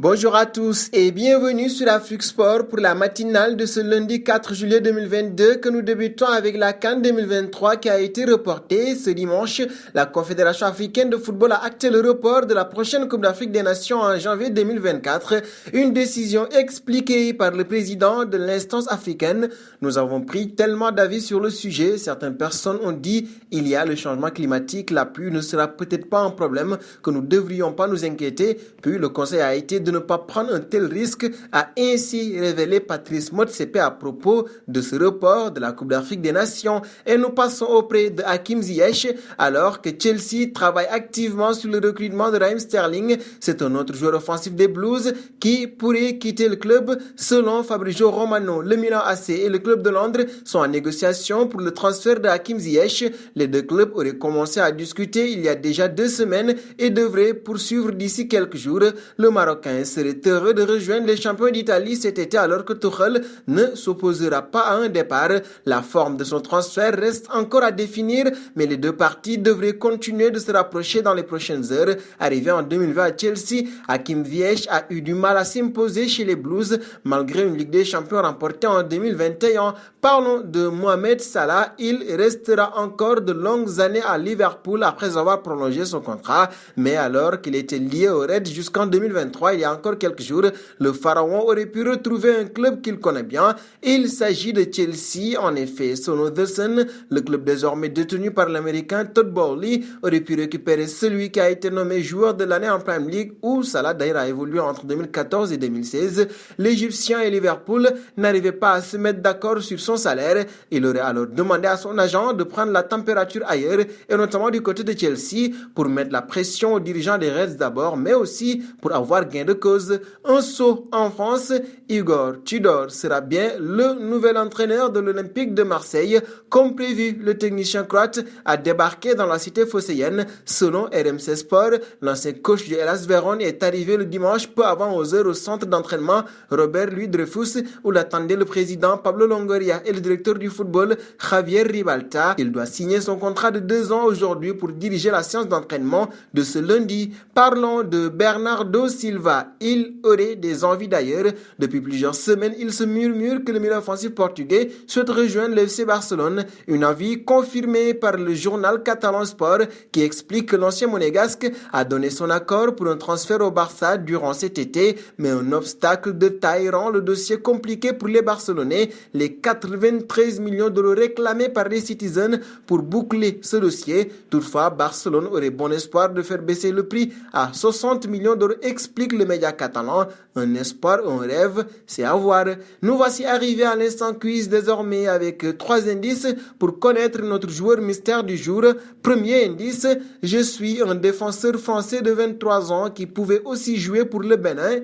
Bonjour à tous et bienvenue sur Afrique Sport pour la matinale de ce lundi 4 juillet 2022 que nous débutons avec la CAN 2023 qui a été reportée ce dimanche. La Confédération africaine de football a acté le report de la prochaine Coupe d'Afrique des Nations en janvier 2024. Une décision expliquée par le président de l'instance africaine. Nous avons pris tellement d'avis sur le sujet. Certaines personnes ont dit il y a le changement climatique, la pluie ne sera peut-être pas un problème, que nous ne devrions pas nous inquiéter. Puis le conseil a été de ne pas prendre un tel risque, a ainsi révélé Patrice Motsepe à propos de ce report de la Coupe d'Afrique des Nations. Et nous passons auprès de Hakim Ziyech, alors que Chelsea travaille activement sur le recrutement de Raheem Sterling. C'est un autre joueur offensif des Blues qui pourrait quitter le club. Selon Fabrizio Romano, le Milan AC et le club de Londres sont en négociation pour le transfert de Hakim Ziyech. Les deux clubs auraient commencé à discuter il y a déjà 2 semaines et devraient poursuivre d'ici quelques jours. Le Marocain serait heureux de rejoindre les champions d'Italie cet été alors que Tuchel ne s'opposera pas à un départ. La forme de son transfert reste encore à définir, mais les deux parties devraient continuer de se rapprocher dans les prochaines heures. Arrivé en 2020 à Chelsea, Hakim Ziyech a eu du mal à s'imposer chez les Blues malgré une Ligue des Champions remportée en 2021. Parlons de Mohamed Salah. Il restera encore de longues années à Liverpool après avoir prolongé son contrat, mais alors qu'il était lié au Reds jusqu'en 2023, il y a encore quelques jours, le Pharaon aurait pu retrouver un club qu'il connaît bien. Il s'agit de Chelsea. En effet, selon The Sun, le club désormais détenu par l'Américain Todd Bowley aurait pu récupérer celui qui a été nommé joueur de l'année en Premier League, où Salah d'ailleurs a évolué entre 2014 et 2016. L'Égyptien et Liverpool n'arrivaient pas à se mettre d'accord sur son salaire. Il aurait alors demandé à son agent de prendre la température ailleurs, et notamment du côté de Chelsea, pour mettre la pression aux dirigeants des Reds d'abord, mais aussi pour avoir gain de cause. Un saut en France, Igor Tudor sera bien le nouvel entraîneur de l'Olympique de Marseille. Comme prévu, le technicien croate a débarqué dans la cité phocéenne. Selon RMC Sport, l'ancien coach du Hellas Vérone est arrivé le dimanche peu avant 11h au centre d'entraînement Robert Louis Dreyfus où l'attendaient le président Pablo Longoria et le directeur du football Javier Ribalta. Il doit signer son contrat de 2 ans aujourd'hui pour diriger la séance d'entraînement de ce lundi. Parlons de Bernardo Silva. Il aurait des envies d'ailleurs. Depuis plusieurs semaines, il se murmure que le milieu offensif portugais souhaite rejoindre le FC Barcelone. Une envie confirmée par le journal Catalan Sport qui explique que l'ancien monégasque a donné son accord pour un transfert au Barça durant cet été, mais un obstacle de taille rend le dossier compliqué pour les Barcelonais. Les 93 millions d'euros réclamés par les Citizens pour boucler ce dossier. Toutefois, Barcelone aurait bon espoir de faire baisser le prix à 60 millions d'euros, explique le média catalan. Un espoir, un rêve, c'est à voir. Nous voici arrivés à l'instant quiz désormais avec 3 indices pour connaître notre joueur mystère du jour. Premier indice, je suis un défenseur français de 23 ans qui pouvait aussi jouer pour le Bénin.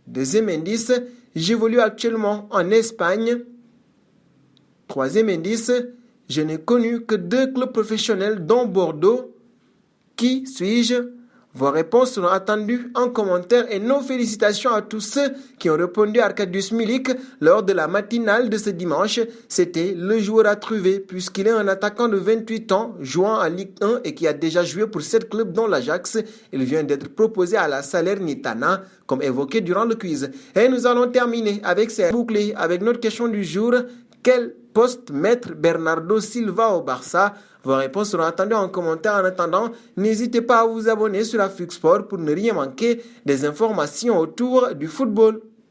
Deuxième indice, j'évolue actuellement en Espagne. Troisième indice, je n'ai connu que 2 clubs professionnels dont Bordeaux. Qui suis-je? Vos réponses seront attendues en commentaire et nos félicitations à tous ceux qui ont répondu à Arkadiusz Milik lors de la matinale de ce dimanche. C'était le joueur à trouver puisqu'il est un attaquant de 28 ans jouant en Ligue 1 et qui a déjà joué pour 7 clubs dont l'Ajax. Il vient d'être proposé à la Salernitana comme évoqué durant le quiz. Et nous allons terminer avec ces bouclés avec notre question du jour. Quel poste mettre Bernardo Silva au Barça? Vos réponses seront attendues en commentaire. En attendant, n'hésitez pas à vous abonner sur Afrique Sport pour ne rien manquer des informations autour du football.